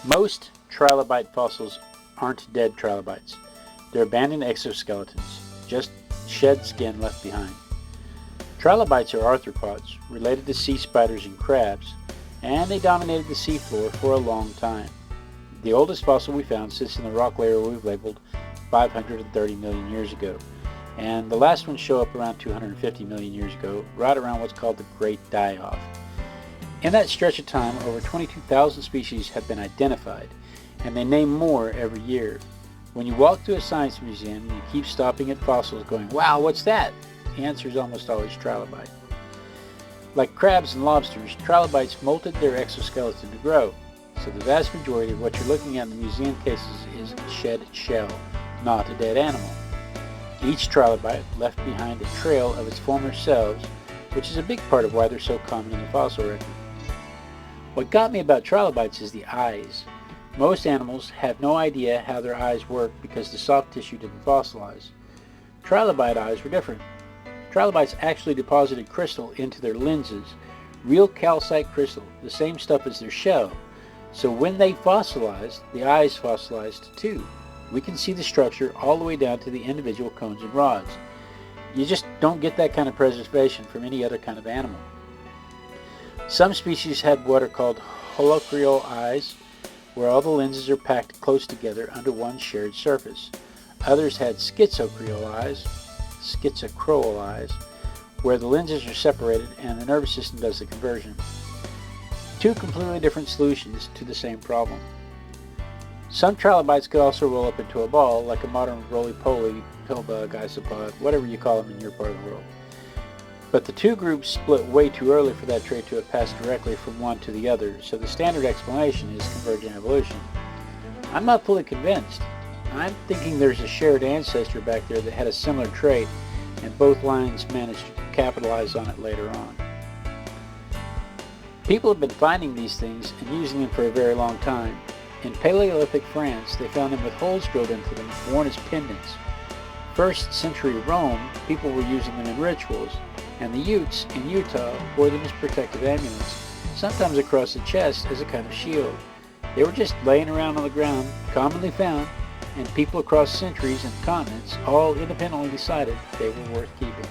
Most trilobite fossils aren't dead trilobites. They're abandoned exoskeletons, just shed skin left behind. Trilobites are arthropods, related to sea spiders and crabs, and they dominated the seafloor for a long time. The oldest fossil we found sits in the rock layer we've labeled 530 million years ago, and the last ones show up around 250 million years ago, right around what's called the Great Die-Off. In that stretch of time, over 22,000 species have been identified, and they name more every year. When you walk to a science museum and you keep stopping at fossils going, "Wow, what's that?" the answer is almost always trilobite. Like crabs and lobsters, trilobites molted their exoskeleton to grow, so the vast majority of what you're looking at in the museum cases is shed shell, not a dead animal. Each trilobite left behind a trail of its former selves, which is a big part of why they're so common in the fossil record. What got me about trilobites is the eyes. Most animals have no idea how their eyes work because the soft tissue didn't fossilize. Trilobite eyes were different. Trilobites actually deposited crystal into their lenses, real calcite crystal, the same stuff as their shell. So when they fossilized, the eyes fossilized too. We can see the structure all the way down to the individual cones and rods. You just don't get that kind of preservation from any other kind of animal. Some species had what are called holocrial eyes, where all the lenses are packed close together under one shared surface. Others had schizocrial eyes, where the lenses are separated and the nervous system does the conversion. Two completely different solutions to the same problem. Some trilobites could also roll up into a ball, like a modern roly-poly, pillbug, isopod, whatever you call them in your part of the world. But the two groups split way too early for that trait to have passed directly from one to the other, so the standard explanation is convergent evolution. I'm not fully convinced. I'm thinking there's a shared ancestor back there that had a similar trait, and both lines managed to capitalize on it later on. People have been finding these things and using them for a very long time. In Paleolithic France, they found them with holes drilled into them, worn as pendants. First century Rome, people were using them in rituals, and the Utes in Utah wore them as protective amulets, sometimes across the chest as a kind of shield. They were just laying around on the ground, commonly found, and people across centuries and continents all independently decided they were worth keeping.